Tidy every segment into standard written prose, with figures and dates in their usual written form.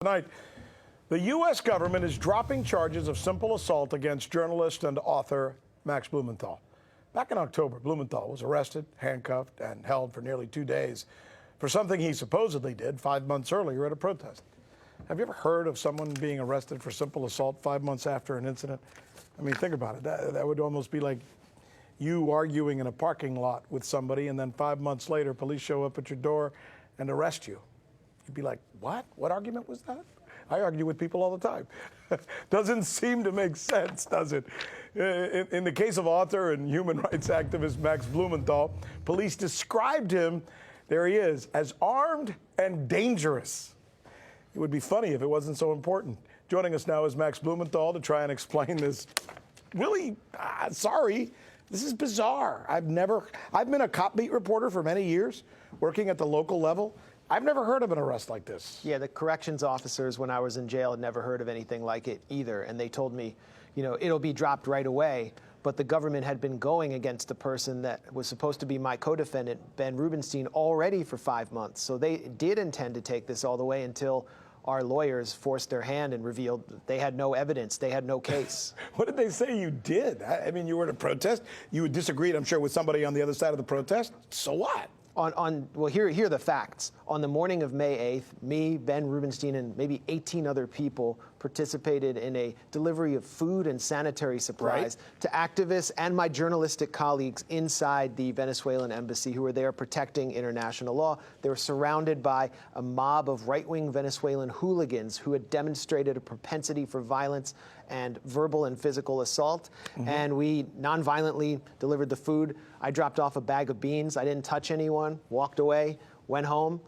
Tonight, the U.S. government is dropping charges of simple assault against journalist and author Max Blumenthal. Back in October, Blumenthal was arrested, handcuffed, and held for nearly 2 days for something he supposedly did 5 months earlier at a protest. Have you ever heard of someone being arrested for simple assault 5 months after an incident? I mean, think about it. That would almost be like you arguing in a parking lot with somebody, and then 5 months later, police show up at your door and arrest you. You'd be like, what? What argument was that? I argue with people all the time. Doesn't seem to make sense, does it? In the case of author and human rights activist Max Blumenthal, police described him, there he is, as armed and dangerous. It would be funny if it wasn't so important. Joining us now is Max Blumenthal to try and explain this. Really, sorry, this is bizarre. I've been a cop beat reporter for many years, working at the local level. I've never heard of an arrest like this. Yeah, the corrections officers when I was in jail had never heard of anything like it either. And they told me, you know, it'll be dropped right away. But the government had been going against the person that was supposed to be my co-defendant, Ben Rubenstein, already for 5 months. So they did intend to take this all the way until our lawyers forced their hand and revealed they had no evidence, they had no case. What did they say you did? I mean, you were at a protest. You had disagreed, I'm sure, with somebody on the other side of the protest. So what? Well, here are the facts. On the morning of May 8th, me, Ben Rubenstein, and maybe 18 other people participated in a delivery of food and sanitary supplies to activists and my journalistic colleagues inside the Venezuelan embassy who were there protecting international law. They were surrounded by a mob of right-wing Venezuelan hooligans who had demonstrated a propensity for violence and verbal and physical assault. And we nonviolently delivered the food. I dropped off a bag of beans. I didn't touch anyone, walked away, went home.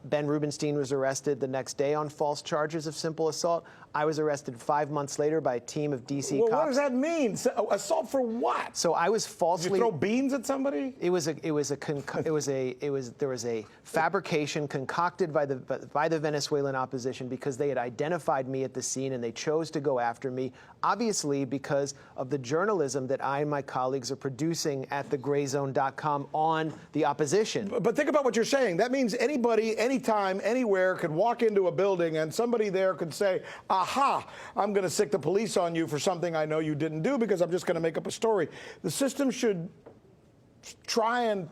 Ben Rubenstein was arrested the next day on false charges of simple assault. I was arrested 5 months later by a team of D.C. cops. What does that mean? Assault for what? So I was falsely. Did you throw beans at somebody? There was a fabrication concocted by the Venezuelan opposition because they had identified me at the scene and they chose to go after me, obviously because of the journalism that I and my colleagues are producing at the Grayzone.com on the opposition. But think about what you're saying. That means anybody, anytime, anywhere could walk into a building and somebody there could say, aha, I'm going to sick the police on you for something I know you didn't do because I'm just going to make up a story. The system should try and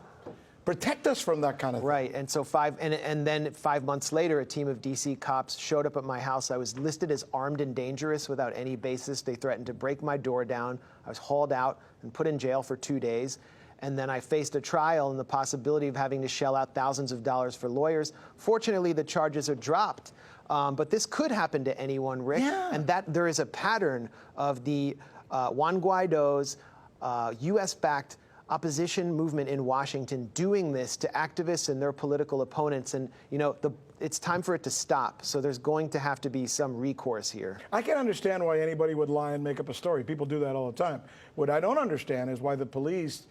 protect us from that kind of thing. Right, and so then 5 months later, a team of D.C. cops showed up at my house. I was listed as armed and dangerous without any basis. They threatened to break my door down. I was hauled out and put in jail for 2 days. And then I faced a trial and the possibility of having to shell out thousands of dollars for lawyers. Fortunately, the charges are dropped. But this could happen to anyone, Rick. Yeah. And that there is a pattern of the Juan Guaido's U.S.-backed opposition movement in Washington doing this to activists and their political opponents. And, you know, it's time for it to stop. So there's going to have to be some recourse here. I can understand why anybody would lie and make up a story. People do that all the time. What I don't understand is why the police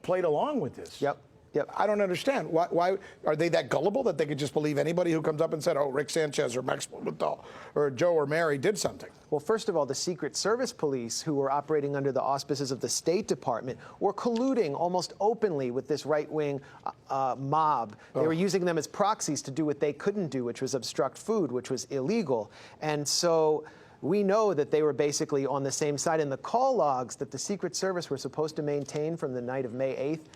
played along with this. Yep. I don't understand. Why are they that gullible that they could just believe anybody who comes up and said, oh, Rick Sanchez or Max Blumenthal or Joe or Mary did something? Well, first of all, the Secret Service police, who were operating under the auspices of the State Department, were colluding almost openly with this right-wing mob. They were using them as proxies to do what they couldn't do, which was obstruct food, which was illegal. And so we know that they were basically on the same side. And the call logs that the Secret Service were supposed to maintain from the night of May 8th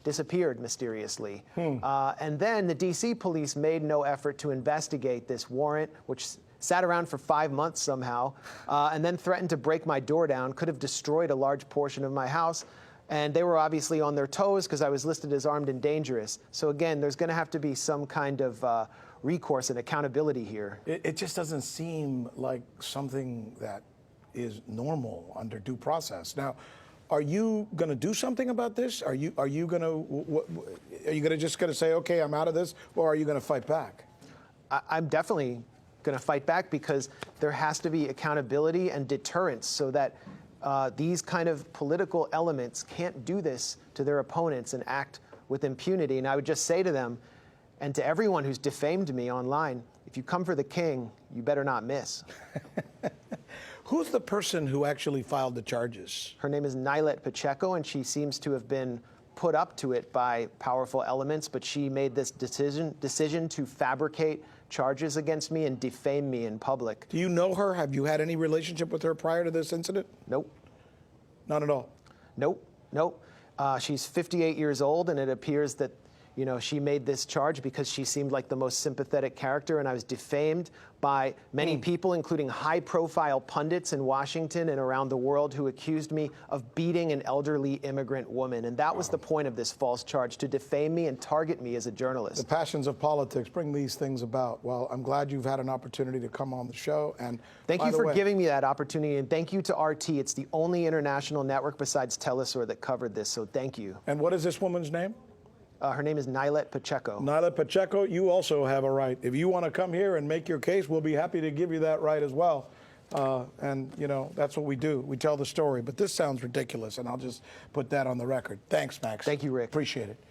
disappeared mysteriously. And then the D.C. police made no effort to investigate this warrant, which sat around for 5 months somehow, and then threatened to break my door down, could have destroyed a large portion of my house. And they were obviously on their toes because I was listed as armed and dangerous. So again, there's going to have to be some kind of recourse and accountability here. It just doesn't seem like something that is normal under due process. Now, are you going to do something about this? Are you going to just say, okay, I'm out of this, or are you going to fight back? I'm definitely going to fight back because there has to be accountability and deterrence so that these kind of political elements can't do this to their opponents and act with impunity. And I would just say to them and to everyone who's defamed me online, if you come for the king, you better not miss. Who's the person who actually filed the charges? Her name is Nylet Pacheco, and she seems to have been put up to it by powerful elements, but she made this decision to fabricate charges against me and defame me in public. Do you know her? Have you had any relationship with her prior to this incident? Nope. Not at all. Nope. Nope. She's 58 years old, and it appears that, you know, she made this charge because she seemed like the most sympathetic character, and I was defamed by many people, including high-profile pundits in Washington and around the world who accused me of beating an elderly immigrant woman. And that was the point of this false charge, to defame me and target me as a journalist. The passions of politics bring these things about. Well, I'm glad you've had an opportunity to come on the show. And thank you for giving me that opportunity, and thank you to RT. It's the only international network besides Telesur that covered this, so thank you. And what is this woman's name? Her name is Nylet Pacheco. Nylet Pacheco, you also have a right. If you want to come here and make your case, we'll be happy to give you that right as well. And, you know, that's what we do. We tell the story. But this sounds ridiculous, and I'll just put that on the record. Thanks, Max. Thank you, Rick. Appreciate it.